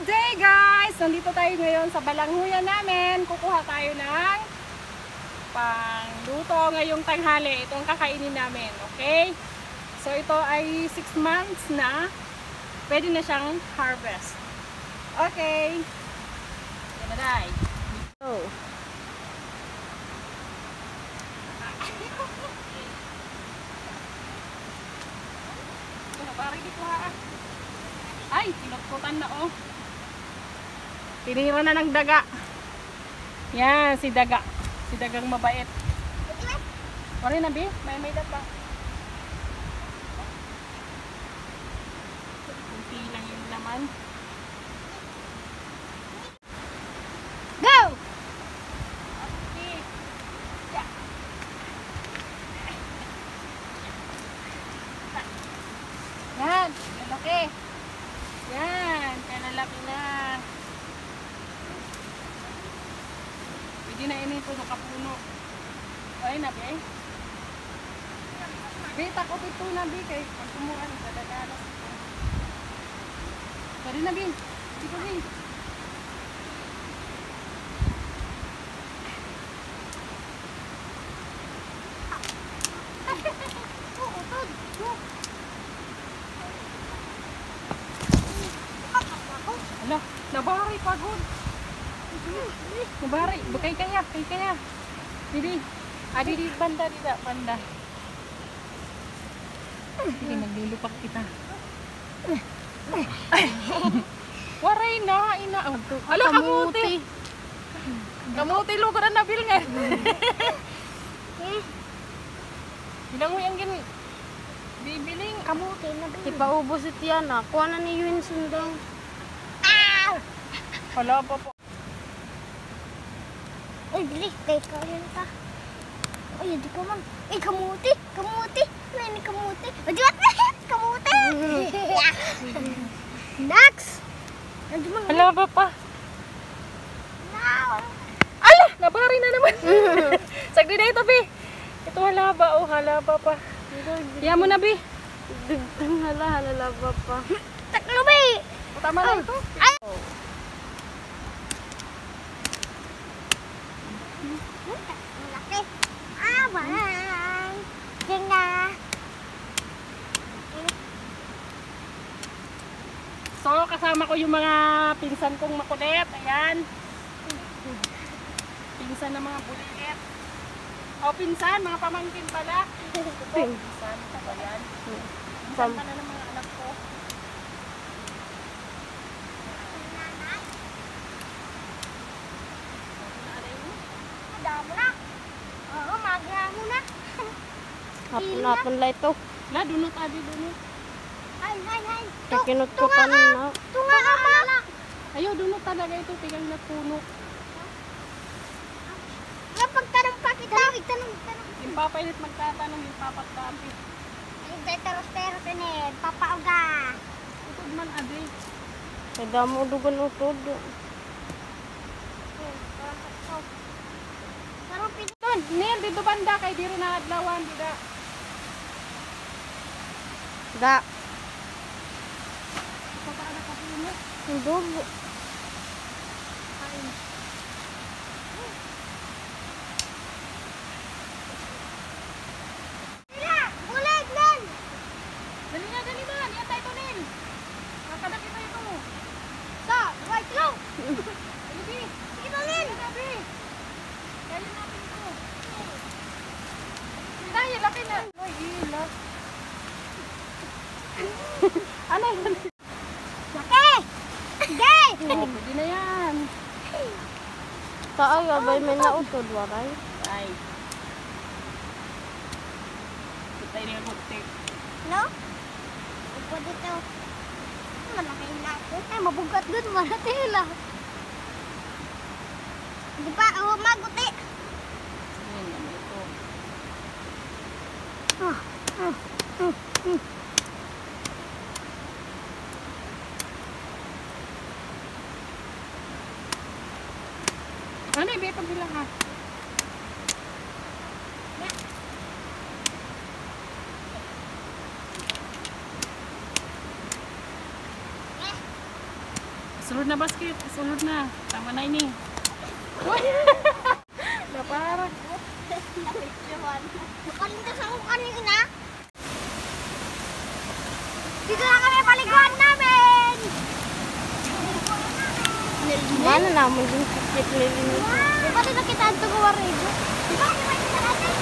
Good day guys! Nandito tayo ngayon sa balanghuyan namin. Kukuha tayo ng pangluto ngayong tanghali. Ito ang kakainin namin, okay? So ito ay 6 months na. Pwede na siyang harvest. Okay. Yan na day. Oh. Bari dito ha. Ay, pinagkutan na oh. Tinira na ng daga. Yan, si daga. Si dagang mabait. Pare na bi, may data. Kunti lang yung laman. Go! Okay. Yeah. Yan, lalaki. Yan, kaya lalaki na. Pwede na ini puno kapuno. Ay, nabi. Bita ko ito nabi kay pag tumuran, dadagalas. Pwede nabi. Dito nabi. Ala, nabari pagod. Nabari, kay kaya. Didi. Didi banda dida, banda. Sige, maglulupak kita. Waray na, ina. Ala, kamuti. Kamuti lugar na nabil nga. Bilang mo yung gin. Bibiling kamuti na bil. Ipaubos ito yan ah. Kuha na ni Winson daw. Wala pa po. Uy, bilis. Kaya ka yun ta. Uy, hindi ko man. Eh, kamuti. Kamuti. May kamuti. Madulat na yan. Kamuti. Next. Wala pa pa. Now. Ala, nabari na naman. Sagdi na ito, Bi. Ito halaba. Oh, halaba pa. Iyan mo na, Bi. Dugtang halaba pa. Taklo, Bi. Tama na ito. Ay. Laki. Bye. Tingnan. So, kasama ko yung mga pinsan kong makulit. Ayan. Pinsan na mga buliit. O, pinsan. Mga pamangkin pala. Pinsan. Ayan. Pinsan pala ng mga anak ko. Damo na. Oo, magya mo na. Hapon-hapon lang ito. La, dunot adi dunot. Hay. Kakinot ko pa na. Tunga ka ma. Ayaw, dunot talaga ito. Tigang na puno. Pagtanong pa kita. Tanong. Yung papailit magtatanong, yung papagtampi. Ay, teros ini. Papauga. Utod man adi. Kaya damo dugan utod. Doon, Neil, dito banda kay diri na adlawan, dida. Da. Papaana ka puno. Dugo. Kain. Ulit, Nen. Dali na. Yan tayo ito, Neil. Kakadaki tayo ito. Sa, right low. Sige, Sige na, Nen. sabi. Kaya natin ito. Dahil, laki na. Ay, ila. Ano yun? Laki. Gay. Oh, pwede na yan. Kaay, abay may nautod, waray. Ay. Kita ini ang kutik. No? Upo dito. Malaki na ako. Ay, mabugat dun. Malaki lang. Di ba? Maguti. Yan, yan ito. Ano, ibe pagbilang ha? Sulod na basket. Sulod na. Tama na ini. Naparag. Makalintas ako kanina. Dito lang kami paliguan namin. Mana naman yung sakit nilin. Di ba ito nakita ang tugawa rin? Di ba nakita natin?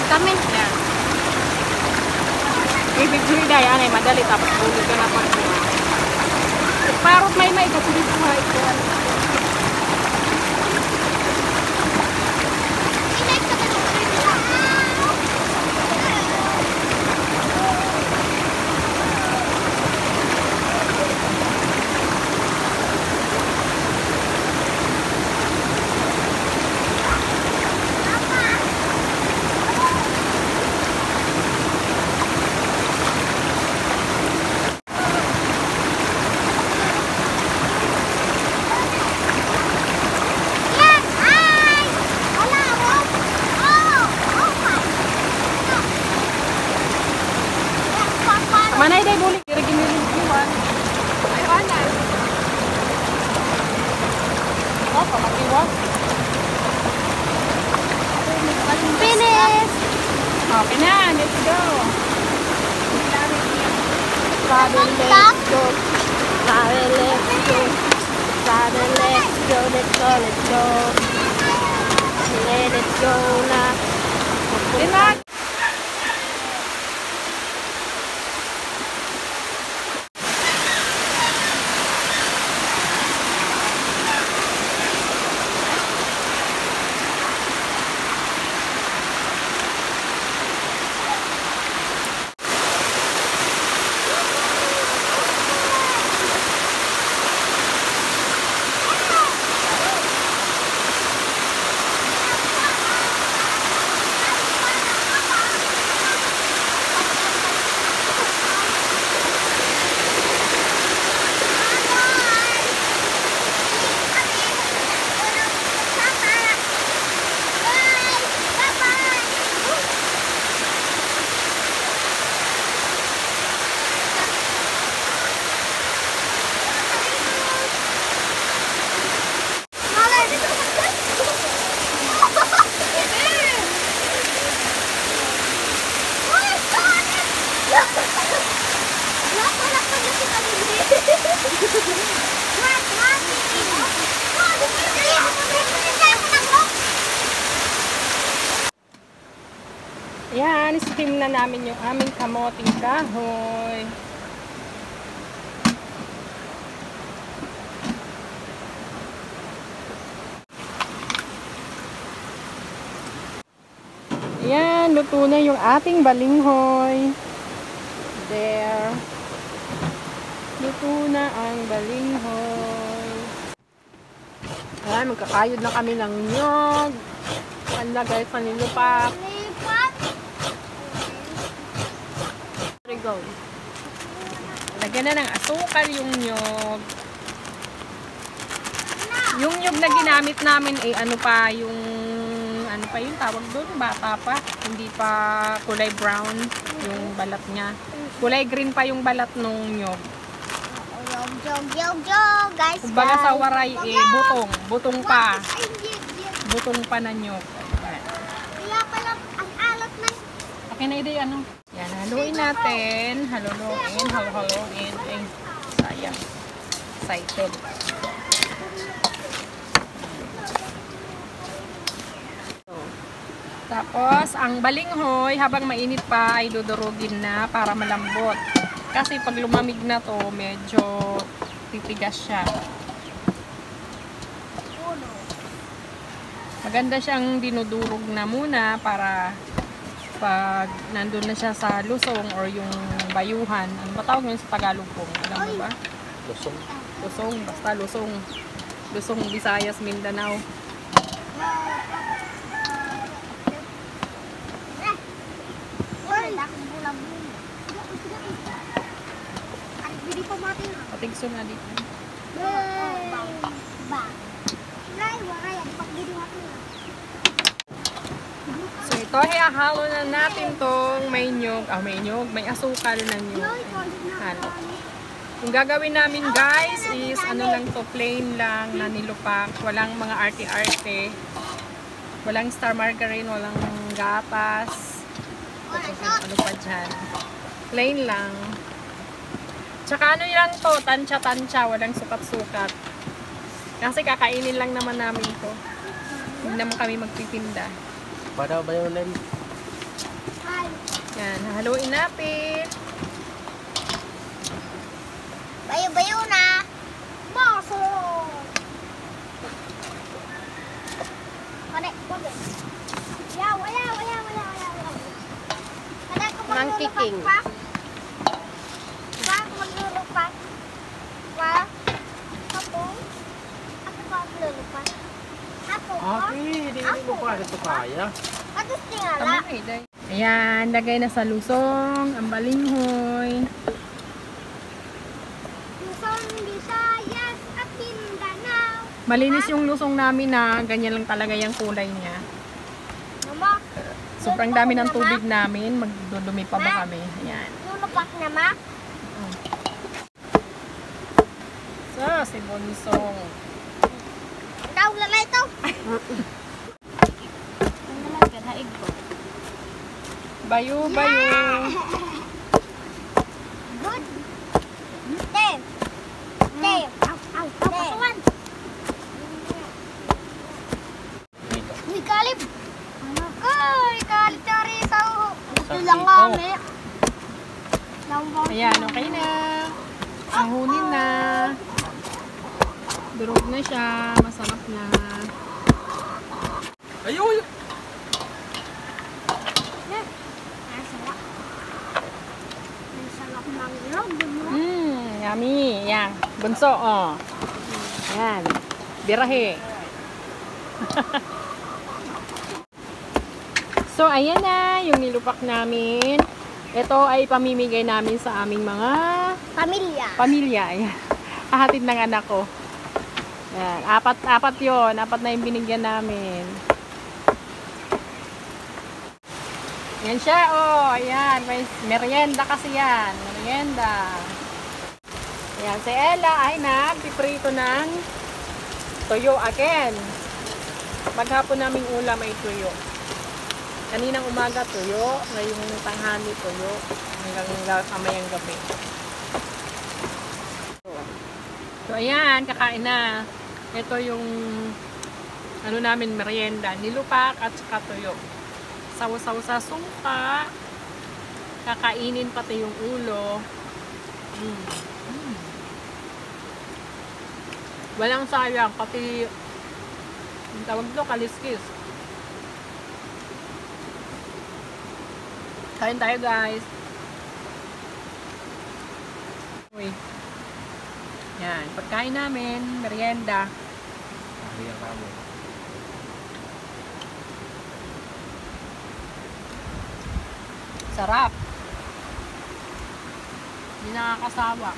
Kami. Yan. Ibig sabihin yan ay madali tapos ulo ka na pa. Parot may kasi dito ito. Manay day bulik diri giniliwan. Ay ana. Oh, pamakiwas. Finish! Okay na, let's go. Sabi, let's go. Sabi, let's go. Sabi, let's go. Let's go, let's go. Let it go na. Dinak. Yan, steam na namin yung aming kamoting kahoy. Yan, luto na yung ating balinghoy. There. Luto na ang balinghoy. Ay, magkakayod na kami ng nyog. Wala guys, panilupak. Go. Lagyan na ng asukal yung nyog. Yung nyog na ginamit namin ay ano pa, yung ano pa yung tawag doon, bata pa. Hindi pa kulay brown yung balat niya. Kulay green pa yung balat nung nyog. Jog, guys. Kumbaga sa waray, butong. Butong pa. Ay, hindi. Butong pa na nyog. Kaya pala, ang alat ng... Okay na ide, ano? Yan, haluin natin. Haluin. Ay, sayang. Excited. Tapos, ang balinghoy, habang mainit pa, ay dudurugin na para malambot. Kasi pag lumamig na to, medyo titigas siya. Maganda siyang dinudurog na muna para pag nandun na siya sa lusong or yung bayuhan. Ano ba tawag yun sa Tagalog po? Alam mo ba? Lusong. Lusong, basta lusong. Lusong, Visayas, Mindanao. Patigso na dito. So ito, halo na natin tong may nyog. May asukal na nyog. Halo. Yung gagawin namin guys is ano lang to, plain lang na nilupak. Walang mga arte-arte. Walang star margarine, walang gatas. Ano pa dyan. Plain lang. Tsaka ano lang to, tansya-tansya, walang sukat-sukat. Kasi kakainin lang naman namin to. Hindi naman kami magtitinda. Para ba yun, Len? Yan, haluin natin. Bayo-bayo na. Baso. Kade. Wala. Nangkiking. Maglulupat. Hindi mo pa ito kaya. Atos tingala. Tama na, Day. Ayan, lagay na sa lusong, ang balinghoy. Luzon, Visayas at Mindanao. Malinis yung lusong namin na ganyan lang talaga yung kulay niya. Mama, Sobrang dami ng tubig namin, magdudumi pa ba kami? Ayan. lulupak na ma. So, si Bonsong. Daw lalay ito. Bayo. Good. Ten. Pasuan. Uy, kalip. Kalip dari sa ito lang kami. Ayan, okay na. Ahunin na. Durog na siya. Masarap na. Ayun! Yummy. Yan. Bunso, oh. Yan. Birahe. So, ayan na yung nilupak namin. Ito ay pamimigay namin sa aming mga pamilya. Ayan. Kahatid ng anak ko. Ayan. Apat yun. Apat na yung binigyan namin. Yan siya, oh. Ayan. May merienda kasi yan. Merienda. Ayan. Si Ella ay nagpiprito ng tuyo again. Maghapon naming ulam ay tuyo. Kaninang umaga tuyo, ngayong tanghali tuyo, hanggang kamayang gabi. So ayan, kakain na. Ito yung ano namin merienda, nilupak at saka tuyo. Saw-saw sa sungka. Kakainin pati yung ulo. Walang sayang, pati yung tawag doon, kaliskis. Kain tayo guys. Uy. Yan, pagkain namin, merienda. Ayan kamo. Sarap. Hindi nakakasawa.